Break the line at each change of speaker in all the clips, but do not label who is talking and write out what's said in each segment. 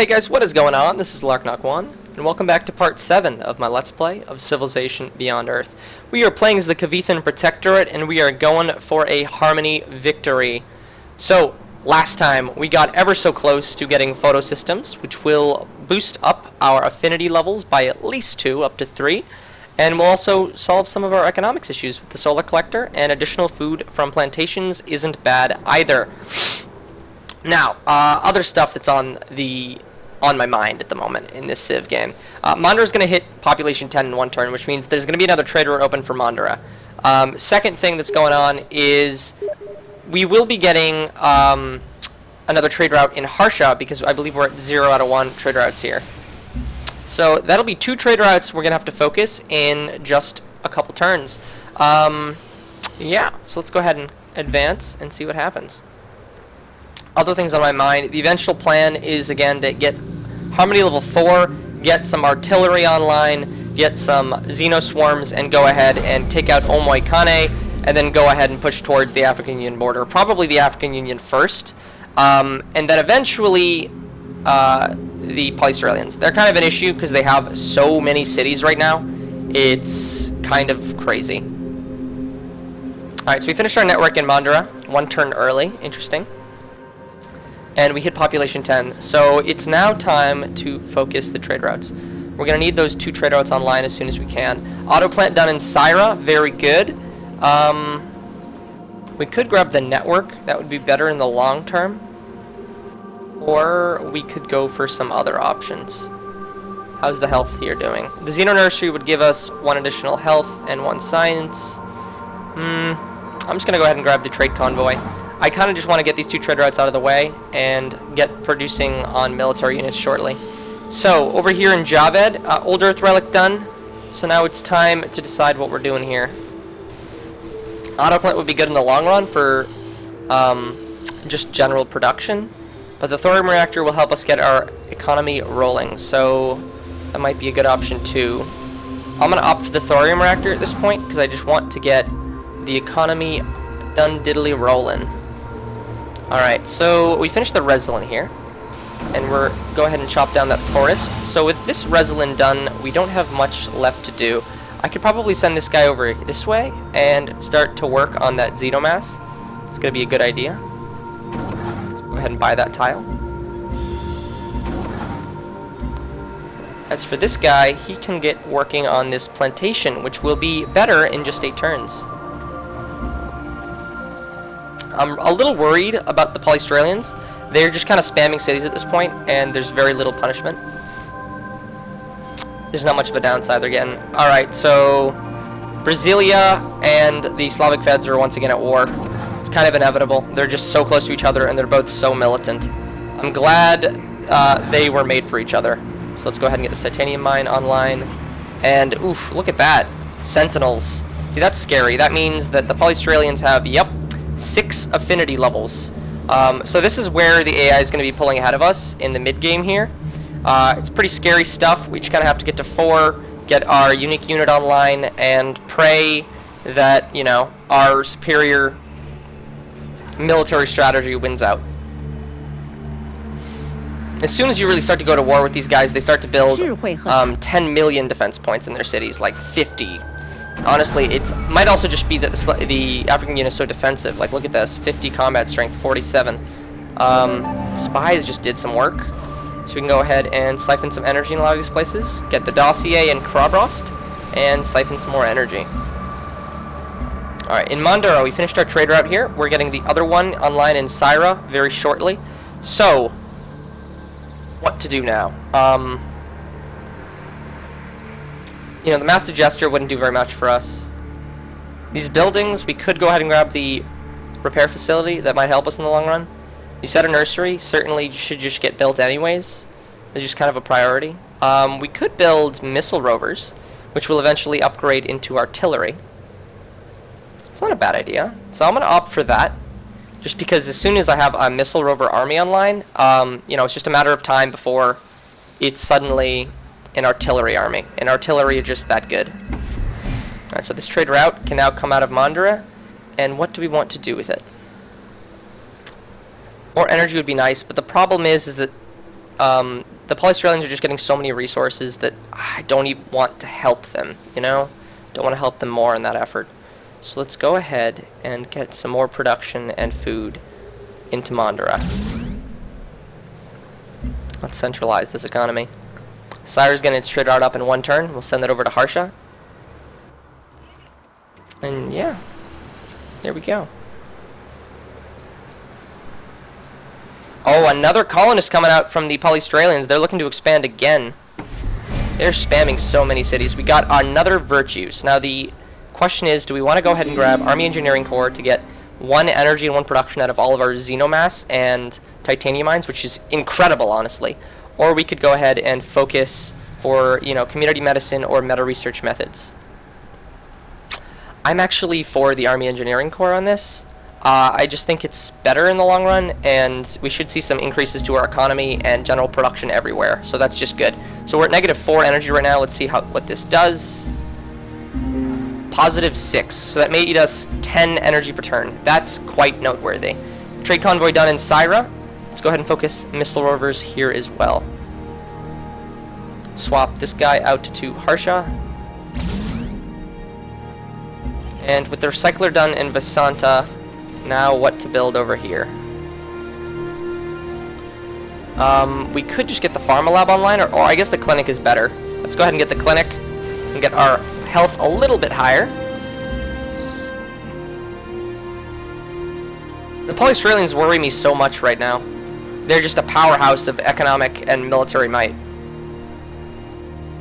Hey guys, what is going on? This is Larknok 1, and welcome back to part 7 of my Let's Play of Civilization Beyond Earth. We are playing as the Kavithan Protectorate, and we are going for a Harmony victory. So, last time, we got ever so close to getting photo systems, which will boost up our affinity levels by at least 2, up to 3, and will also solve some of our economics issues with the solar collector, and additional food from plantations isn't bad either. Now, other stuff that's on my mind at the moment in this Civ game. Mandara's going to hit population 10 in one turn, which means there's going to be another trade route open for Mandara. Second thing that's going on is we will be getting another trade route in Harsha, because I believe we're at 0 out of 1 trade routes here. So that'll be 2 trade routes we're going to have to focus in just a couple turns. Yeah, so let's go ahead and advance and see what happens. Other things on my mind, the eventual plan is again to get Harmony level 4, get some artillery online, get some Xenoswarms, and go ahead and take out Omoikane, and then go ahead and push towards the African Union border. Probably the African Union first, and then eventually the Polyaustralians. They're kind of an issue because they have so many cities right now. It's kind of crazy. Alright, so we finished our network in Mandara, 1 turn early. Interesting. And we hit population 10, so it's now time to focus the trade routes. We're going to need those 2 trade routes online as soon as we can. Auto plant done in Syra, very good. We could grab the network, that would be better in the long term. Or we could go for some other options. How's the health here doing? The Xeno Nursery would give us 1 additional health and 1 science. I'm just going to go ahead and grab the trade convoy. I kind of just want to get these 2 trade routes out of the way and get producing on military units shortly. So, over here in Javed, Old Earth Relic done. So now it's time to decide what we're doing here. Autoplant would be good in the long run for just general production, but the thorium reactor will help us get our economy rolling, so that might be a good option too. I'm going to opt for the thorium reactor at this point because I just want to get the economy done diddly rolling. Alright, so we finished the Reslin here, and we're go ahead and chop down that forest. So with this Reslin done, we don't have much left to do. I could probably send this guy over this way and start to work on that Xenomass. It's going to be a good idea. Let's go ahead and buy that tile. As for this guy, he can get working on this plantation, which will be better in just 8 turns. I'm a little worried about the Polyaustralians. They're just kind of spamming cities at this point, and there's very little punishment. There's not much of a downside they're getting. Alright, so Brasilia and the Slavic Feds are once again at war. It's kind of inevitable. They're just so close to each other, and they're both so militant. I'm glad they were made for each other. So let's go ahead and get the Titanium Mine online. And, oof, look at that. Sentinels. See, that's scary. That means that the Polyaustralians have, yep, 6 affinity levels. So this is where the AI is going to be pulling ahead of us in the mid-game here. It's pretty scary stuff. We just kind of have to get to 4, get our unique unit online, and pray that, you know, our superior military strategy wins out. As soon as you really start to go to war with these guys, they start to build 10 million defense points in their cities, like 50. Honestly, it might also just be that the African unit is so defensive. Like, look at this. 50 combat strength, 47. Spies just did some work. So we can go ahead and siphon some energy in a lot of these places. Get the dossier in Krabrost, and siphon some more energy. Alright, in Mandara, we finished our trade route here. We're getting the other one online in Syra very shortly. So, what to do now? You know, the Master Jester wouldn't do very much for us. These buildings, we could go ahead and grab the repair facility. That might help us in the long run. You said a nursery certainly should just get built anyways. It's just kind of a priority. We could build missile rovers, which will eventually upgrade into artillery. It's not a bad idea. So I'm going to opt for that, just because as soon as I have a missile rover army online, you know, it's just a matter of time before it's suddenly an artillery army. And artillery is just that good. Alright, so this trade route can now come out of Mandara. And what do we want to do with it? More energy would be nice, but the problem is that The Australians are just getting so many resources that I don't even want to help them, you know? Don't want to help them more in that effort. So let's go ahead and get some more production and food into Mandara. Let's centralize this economy. Sire's going to trade art up in one turn. We'll send that over to Harsha. And yeah, there we go. Oh, another colonist coming out from the Polystralians. They're looking to expand again. They're spamming so many cities. We got another virtues. Now the question is, do we want to go ahead and grab Army Engineering Corps to get 1 energy and 1 production out of all of our xenomass and titanium mines, which is incredible, honestly. Or we could go ahead and focus for, you know, community medicine or meta research methods. I'm actually for the Army Engineering Corps on this. I just think it's better in the long run, and we should see some increases to our economy and general production everywhere. So that's just good. So we're at -4 energy right now. Let's see what this does. +6. So that made us 10 energy per turn. That's quite noteworthy. Trade convoy done in Syra. Let's go ahead and focus missile rovers here as well. Swap this guy out to Harsha. And with the recycler done in Vasanta, now what to build over here? We could just get the pharma lab online, or I guess the clinic is better. Let's go ahead and get the clinic and get our health a little bit higher. The Polystralians worry me so much right now. They're just a powerhouse of economic and military might.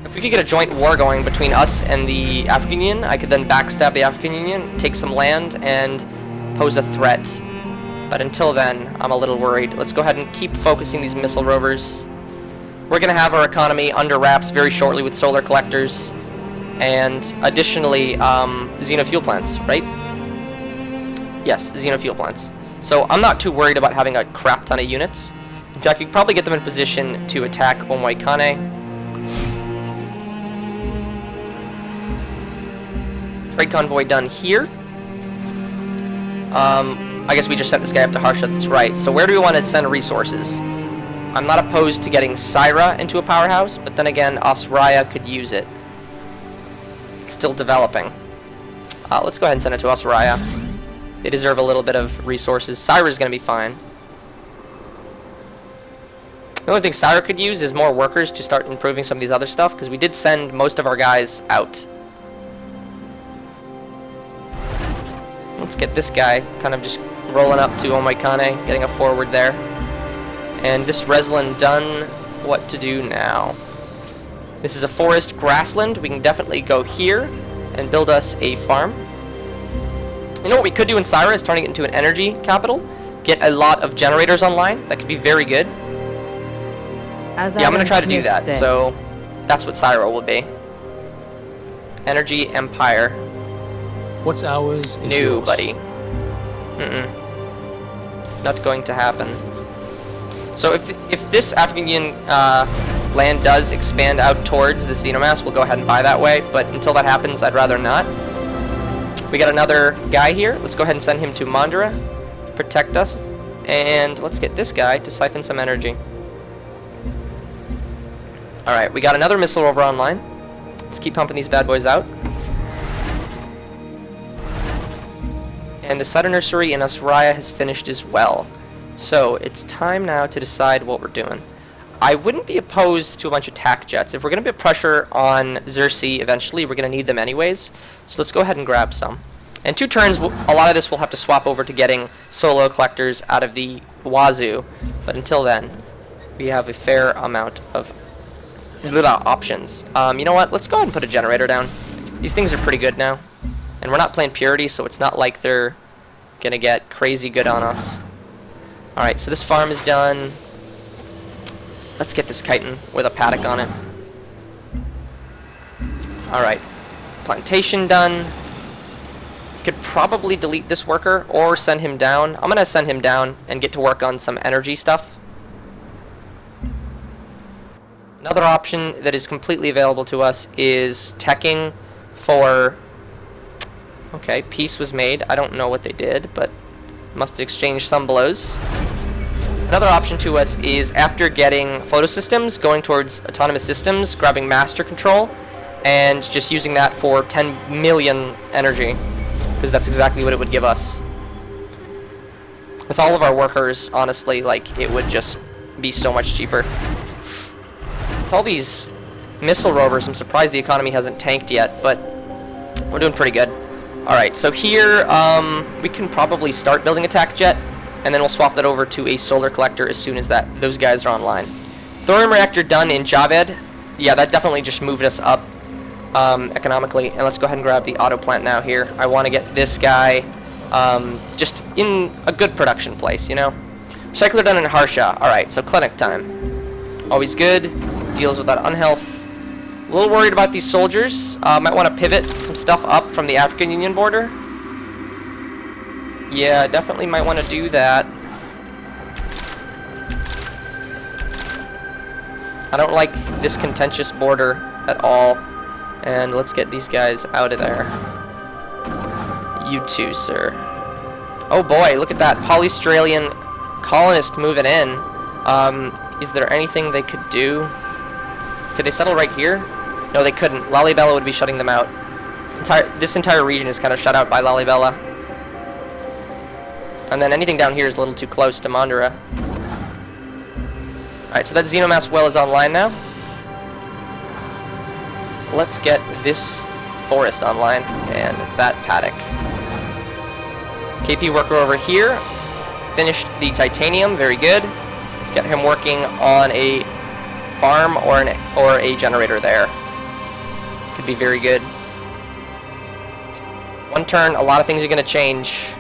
If we could get a joint war going between us and the African Union, I could then backstab the African Union, take some land, and pose a threat. But until then, I'm a little worried. Let's go ahead and keep focusing these missile rovers. We're going to have our economy under wraps very shortly with solar collectors, and additionally, xenofuel plants, right? Yes, xenofuel plants. So I'm not too worried about having a crap ton of units. In fact, we could probably get them in position to attack Omwaikane. Trade convoy done here. I guess we just sent this guy up to Harsha, that's right. So where do we want to send resources? I'm not opposed to getting Syra into a powerhouse, but then again, Osraya could use it. It's still developing. Let's go ahead and send it to Osraya. They deserve a little bit of resources. Syra's going to be fine. The only thing Syra could use is more workers to start improving some of these other stuff, because we did send most of our guys out. Let's get this guy kind of just rolling up to Omwaikane, getting a forward there. And this Resland done. What to do now? This is a forest grassland. We can definitely go here and build us a farm. You know what we could do in Syra is turning it into an energy capital. Get a lot of generators online. That could be very good. Yeah, I'm going to try to do that. So that's what Syra will be. Energy Empire.
What's ours is
New,
yours.
buddy. Not going to happen. So if this African Union land does expand out towards the xenomass, we'll go ahead and buy that way. But until that happens, I'd rather not. We got another guy here. Let's go ahead and send him to Mandara to protect us. And let's get this guy to siphon some energy. Alright, we got another missile rover online. Let's keep pumping these bad boys out. And the cider nursery in Osraya has finished as well. So it's time now to decide what we're doing. I wouldn't be opposed to a bunch of attack jets. If we're going to put pressure on Xerxes eventually, we're going to need them anyways. So let's go ahead and grab some. In 2 turns, a lot of this we'll have to swap over to getting solo collectors out of the wazoo. But until then, we have a fair amount of options. You know what? Let's go ahead and put a generator down. These things are pretty good now. And we're not playing Purity, so it's not like they're going to get crazy good on us. Alright, so this farm is done. Let's get this chitin with a paddock on it. Alright, plantation done. Could probably delete this worker or send him down. I'm going to send him down and get to work on some energy stuff. Another option that is completely available to us is teching for... Okay, peace was made. I don't know what they did, but must exchange some blows. Another option to us is, after getting photo systems, going towards autonomous systems, grabbing master control, and just using that for 10 million energy, because that's exactly what it would give us. With all of our workers, honestly, like, it would just be so much cheaper. With all these missile rovers, I'm surprised the economy hasn't tanked yet, but we're doing pretty good. Alright, so here, we can probably start building attack jet, and then we'll swap that over to a solar collector as soon as those guys are online. Thorium reactor done in Javed. Yeah, that definitely just moved us up economically. And let's go ahead and grab the auto plant now here. I want to get this guy just in a good production place, you know? Recycler done in Harsha. Alright, so clinic time. Always good. Deals with that unhealth. A little worried about these soldiers. Might want to pivot some stuff up from the African Union border. Yeah, definitely might want to do that. I don't like this contentious border at all. And let's get these guys out of there. You too, sir. Oh boy, look at that. Polyaustralian colonist moving in. Is there anything they could do? Could they settle right here? No, they couldn't. Lalibela would be shutting them out. This entire region is kind of shut out by Lalibela. And then anything down here is a little too close to Mandara. Alright, so that Xenomass well is online now. Let's get this forest online and that paddock. KP worker over here. Finished the titanium, very good. Get him working on a farm or a generator there. Could be very good. One turn, a lot of things are going to change.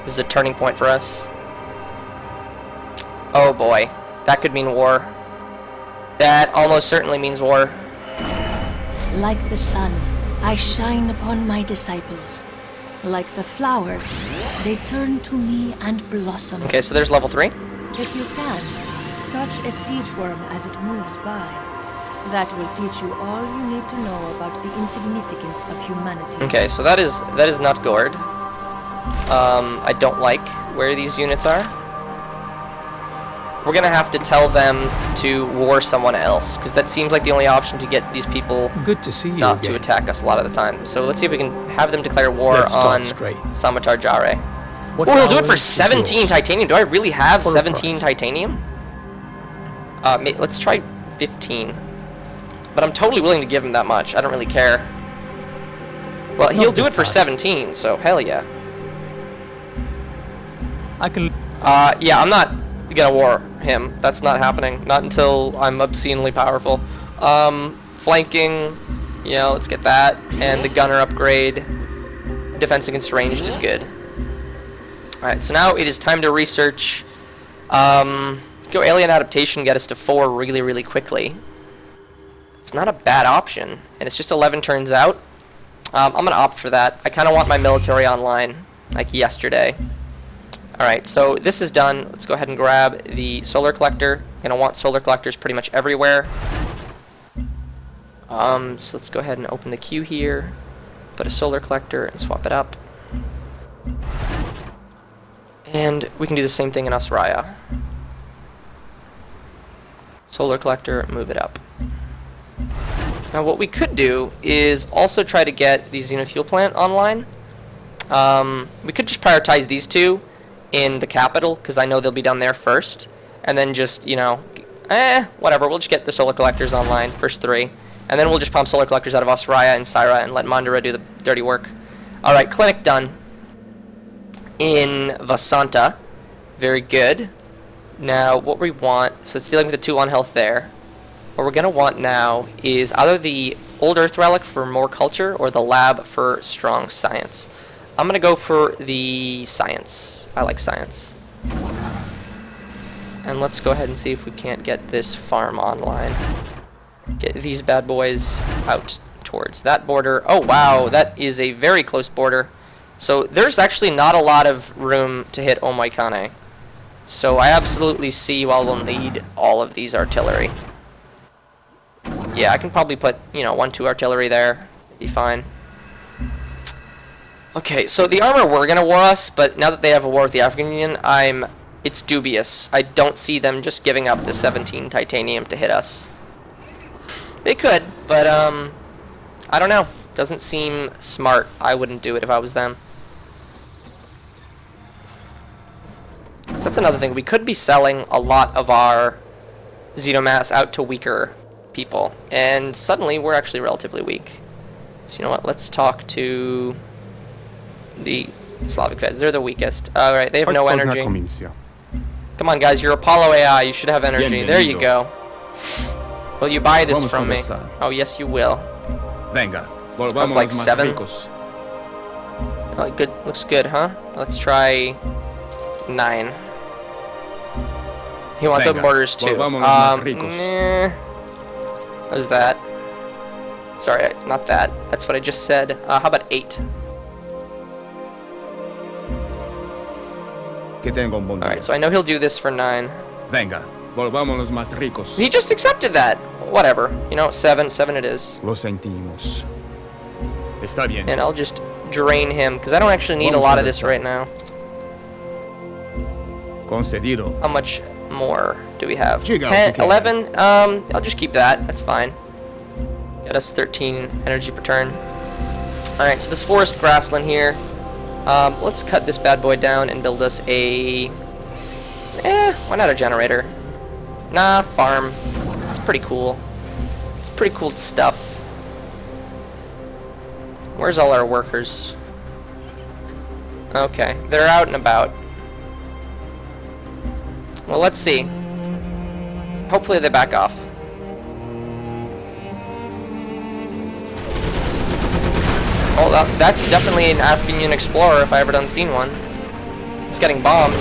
This is a turning point for us. Oh boy, that could mean war. That almost certainly means war.
Like the sun, I shine upon my disciples. Like the flowers, they turn to me and blossom.
Okay, so there's level 3.
If you can, touch a siege worm as it moves by. That will teach you all you need to know about the insignificance of humanity.
Okay, so that is not gourd. I don't like where these units are. We're gonna have to tell them to war someone else, because that seems like the only option to get these people
Good to see you
not
again.
to attack us a lot of the time. So let's see if we can have them declare war
Let's start
on
straight.
Samatar Jare.
What's
Oh, we'll do it for
ours is
17
yours.
titanium. Do I really have
For a
17
price.
titanium? Let's try 15. But I'm totally willing to give him that much. I don't really care. Well, he'll do
this
it for
time.
17, so hell yeah.
I can.
Yeah, I'm not gonna war him. That's not happening. Not until I'm obscenely powerful. Flanking, yeah, let's get that. And the gunner upgrade. Defense against ranged is good. Alright, so now it is time to research. Go alien adaptation, get us to 4 really, really quickly. It's not a bad option. And it's just 11 turns out. I'm gonna opt for that. I kinda want my military online, like yesterday. Alright, so this is done. Let's go ahead and grab the solar collector. Gonna want solar collectors pretty much everywhere. So let's go ahead and open the queue here. Put a solar collector and swap it up. And we can do the same thing in Australia. Solar collector, move it up. Now what we could do is also try to get the Xenofuel plant online. We could just prioritize these two in the capital, because I know they'll be down there first. And then just, you know, whatever, we'll just get the solar collectors online, first 3. And then we'll just pump solar collectors out of Australia and Syra and let Mandara do the dirty work. Alright, clinic done. In Vasanta. Very good. Now, what we want, so it's dealing with the 2 on health there. What we're going to want now is either the Old Earth Relic for more culture or the lab for strong science. I'm going to go for the science. I like science. And let's go ahead and see if we can't get this farm online. Get these bad boys out towards that border. Oh wow, that is a very close border. So there's actually not a lot of room to hit Omaikane. So I absolutely see why we'll need all of these artillery. Yeah, I can probably put, you know, 1-2 artillery there. Be fine. Okay, so the armor were gonna war us, but now that they have a war with the African Union, I'm it's dubious. I don't see them just giving up the 17 titanium to hit us. They could, but I don't know. Doesn't seem smart. I wouldn't do it if I was them. So that's another thing. We could be selling a lot of our Xenomass out to weaker people, and suddenly we're actually relatively weak. So you know what? Let's talk to the Slavic Feds. They're the weakest. Alright, they have no energy. Come on, guys. You're Apollo AI. You should have energy. There you go. Will you buy this from me? Oh, yes, you will.
Venga,
That's like 7. Oh, good. Looks good, huh? Let's try 9. He wants open borders too. Nah. What is that? Sorry, not that. That's what I just said. How about 8? Alright, so I know he'll do this for 9.
Venga, volvámonos más ricos.
He just accepted that. Whatever. You know, 7 it is.
Lo sentimos. Está bien.
And I'll just drain him, because I don't actually need a lot of this right now.
Concedido.
How much more do we have?
Chico,
10, 11? I'll just keep that. That's fine. Get us 13 energy per turn. Alright, so this forest grassland here. Let's cut this bad boy down and build us a... why not a generator? Nah, farm. It's pretty cool. It's pretty cool stuff. Where's all our workers? Okay, they're out and about. Well, let's see. Hopefully they back off. Oh, that's definitely an Afghan explorer if I ever done seen one. It's getting bombed.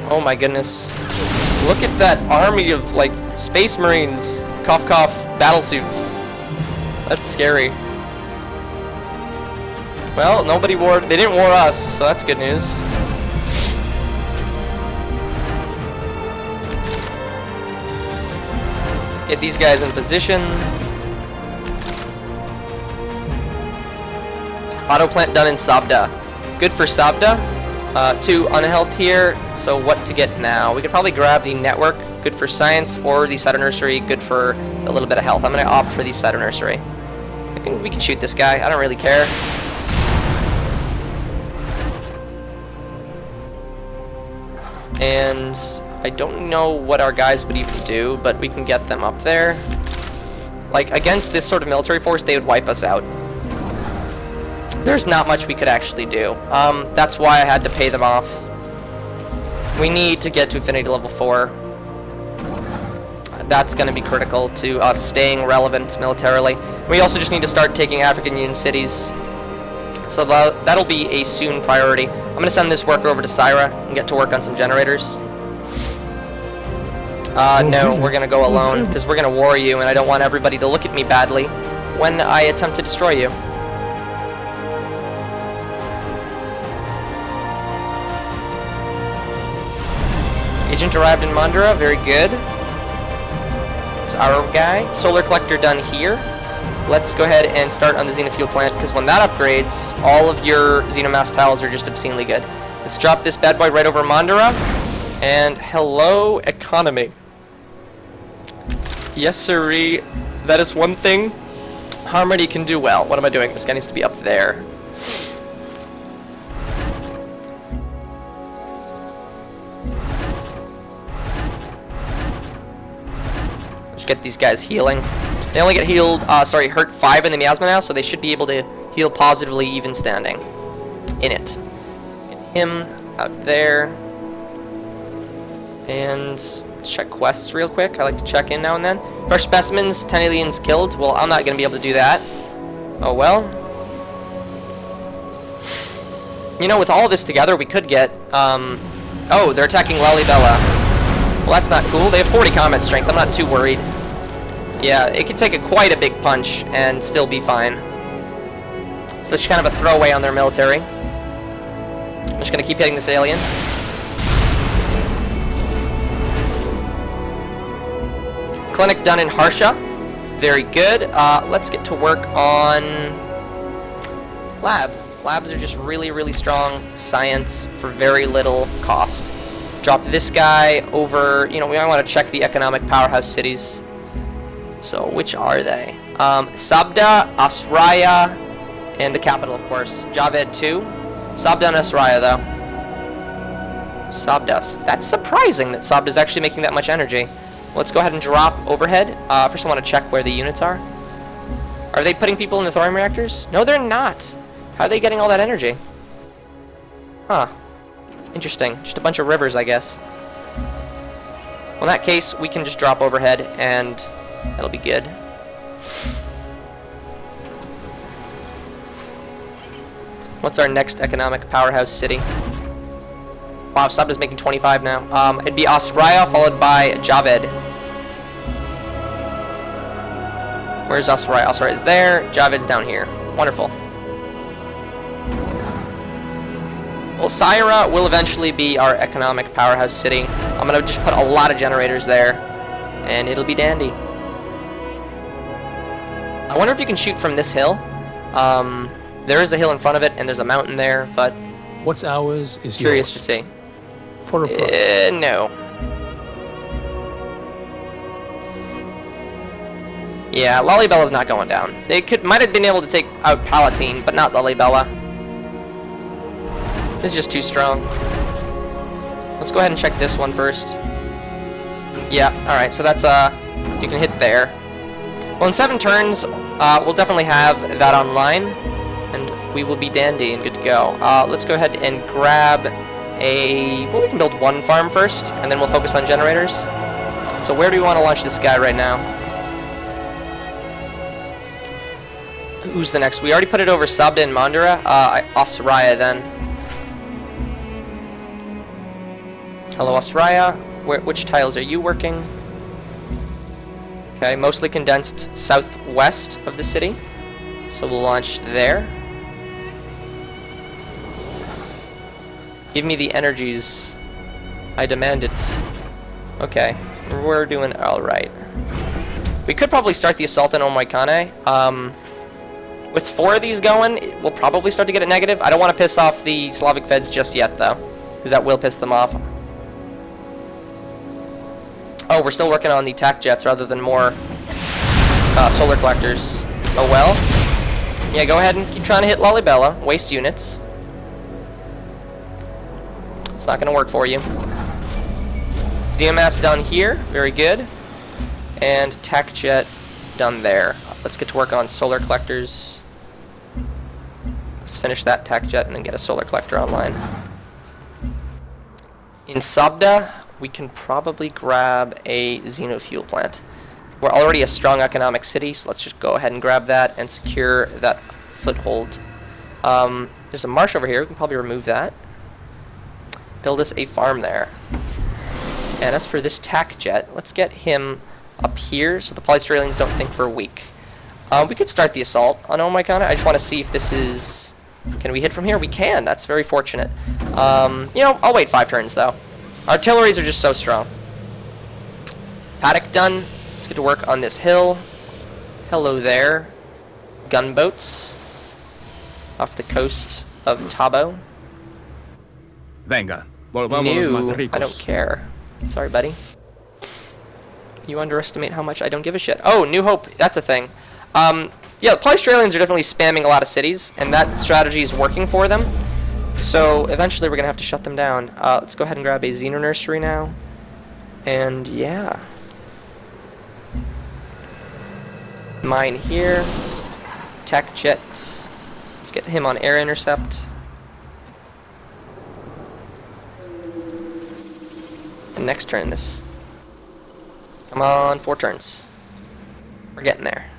Oh my goodness. Look at that army of, like, space marines. Cough cough battle suits. That's scary. Well, they didn't war us, so that's good news. Let's get these guys in position. Auto plant done in Sabda. Good for Sabda. 2 unhealth here, so what to get now? We could probably grab the network, good for science, or the cider nursery, good for a little bit of health. I'm going to opt for the cider nursery. We can shoot this guy, I don't really care. And I don't know what our guys would even do, but we can get them up there. Like, against this sort of military force, they would wipe us out. There's not much we could actually do. That's why I had to pay them off. We need to get to affinity level 4. That's going to be critical to us staying relevant militarily. We also just need to start taking African Union cities. So that'll be a soon priority. I'm going to send this worker over to Syra and get to work on some generators. No, we're going to go alone because we're going to war you, and I don't want everybody to look at me badly when I attempt to destroy you. Agent arrived in Mandara, very good. It's our guy. Solar collector done here. Let's go ahead and start on the Xenofuel plant, because when that upgrades, all of your Xenomass tiles are just obscenely good. Let's drop this bad boy right over Mandara. And hello, economy. Yes, sirree. That is one thing Harmony can do well. What am I doing? This guy needs to be up there. Get these guys healing. They only get healed, hurt 5 in the miasma now, so they should be able to heal positively even standing in it. Let's get him out there. And let's check quests real quick. I like to check in now and then. Fresh specimens, 10 aliens killed. Well, I'm not going to be able to do that. Oh well. You know, with all this together, we could get, oh, they're attacking Lalibela. Well, that's not cool. They have 40 combat strength. I'm not too worried. Yeah, it could take quite a big punch and still be fine. So it's kind of a throwaway on their military. I'm just going to keep hitting this alien. Clinic done in Harsha. Very good. Let's get to work on lab. Labs are just really, really strong science for very little cost. Drop this guy over, you know, we might want to check the economic powerhouse cities. So, which are they? Sabda, Asraya, and the capital, of course. Javed 2. Sabda and Asraya, though. Sabdas. That's surprising that Sabda's actually making that much energy. Let's go ahead and drop overhead. First I want to check where the units are. Are they putting people in the thorium reactors? No, they're not. How are they getting all that energy? Huh. Interesting. Just a bunch of rivers, I guess. Well, in that case, we can just drop overhead, and that'll be good. What's our next economic powerhouse city? Wow, Sabda's making 25 now. It'd be Asraya followed by Javed. Where's Asraya? Asraya is there. Javed's down here. Wonderful. Well, Syra will eventually be our economic powerhouse city. I'm going to just put a lot of generators there, and it'll be dandy. I wonder if you can shoot from this hill. There is a hill in front of it, and there's a mountain there, but
What's ours is
curious
yours.
to see.
For a price.
No. Yeah, Lalibella's not going down. They might have been able to take out Palatine, but not Lalibela. This is just too strong. Let's go ahead and check this one first. Yeah, alright, so that's, you can hit there. Well, in 7 turns, we'll definitely have that online, and we will be dandy and good to go. Let's go ahead and grab well, we can build 1 farm first, and then we'll focus on generators. So where do we want to launch this guy right now? Who's the next? We already put it over Sabda and Mandara. Asraya then. Hello, Asraya. Which tiles are you working? Okay, mostly condensed southwest of the city. So we'll launch there. Give me the energies. I demand it. Okay, we're doing alright. We could probably start the assault on Omoikane. With 4 of these going, we'll probably start to get it negative. I don't want to piss off the Slavic feds just yet, though, because that will piss them off. Oh, we're still working on the tac jets rather than more solar collectors. Oh well. Yeah, go ahead and keep trying to hit Lalibela. Waste units. It's not going to work for you. ZMS done here. Very good. And tac jet done there. Let's get to work on solar collectors. Let's finish that tac jet and then get a solar collector online. In Sabda, we can probably grab a xenofuel plant. We're already a strong economic city, so let's just go ahead and grab that and secure that foothold. There's a marsh over here. We can probably remove that. Build us a farm there. And as for this tac jet, let's get him up here so the Polystralians don't think we're weak. We could start the assault on Omoikane. I just want to see if this is... Can we hit from here? We can. That's very fortunate. You know, I'll wait 5 turns, though. Artilleries are just so strong. Paddock done. Let's get to work on this hill. Hello there. Gunboats. Off the coast of Tabo.
Venga, volvámonos más
New.
ricos.
I don't care. Sorry, buddy. You underestimate how much I don't give a shit. Oh, New Hope. That's a thing. Yeah, the Polystralians are definitely spamming a lot of cities, and that strategy is working for them. So eventually we're going to have to shut them down. Let's go ahead and grab a Xeno Nursery now. And yeah. Mine here. Tech jets. Let's get him on air intercept. And next turn this. Come on, 4 turns. We're getting there.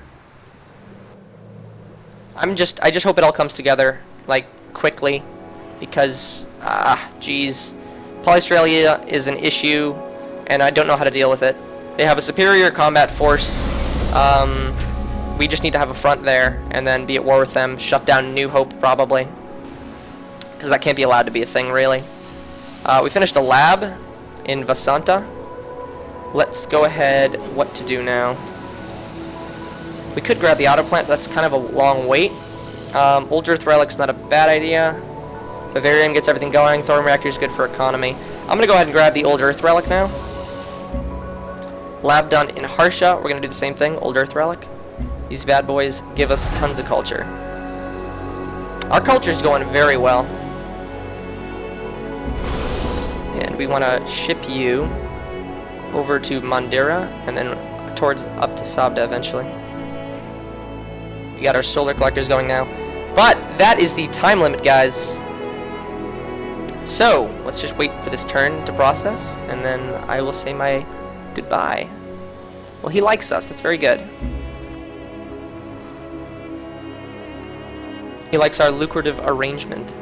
I just hope it all comes together, like, quickly, because, geez, Polystralia is an issue, and I don't know how to deal with it. They have a superior combat force. We just need to have a front there, and then be at war with them, shut down New Hope, probably, because that can't be allowed to be a thing, really. We finished a lab in Vasanta. let's go ahead. What to do now? We could grab the auto plant, but that's kind of a long wait. Old Earth Relic's not a bad idea. Bavarian gets everything going. Thorium Reactor is good for economy. I'm going to go ahead and grab the Old Earth Relic now. Lab done in Harsha. We're going to do the same thing. Old Earth Relic. These bad boys give us tons of culture. Our culture is going very well. And we want to ship you over to Mandira and then towards up to Sabda eventually. We got our solar collectors going now. But that is the time limit, guys. So, let's just wait for this turn to process, and then I will say my goodbye. Well, he likes us. That's very good. He likes our lucrative arrangement.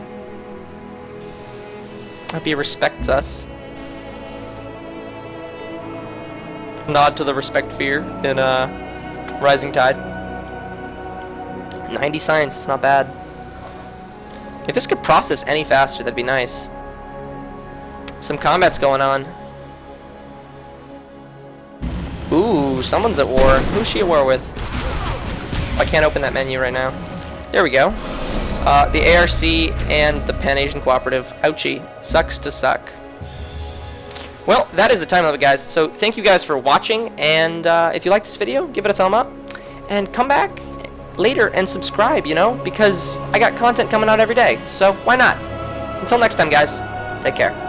I hope he respects us. Nod to the respect fear in Rising Tide. 90 science, it's not bad. If this could process any faster, that'd be nice. Some combat's going on. Ooh, someone's at war. Who's she at war with? I can't open that menu right now. There we go. The ARC and the Pan-Asian Cooperative. Ouchie. Sucks to suck. Well, that is the time limit, guys. So thank you guys for watching, and if you like this video, give it a thumb up, and come back later and subscribe, you know, because I got content coming out every day, so why not? Until next time, guys, take care.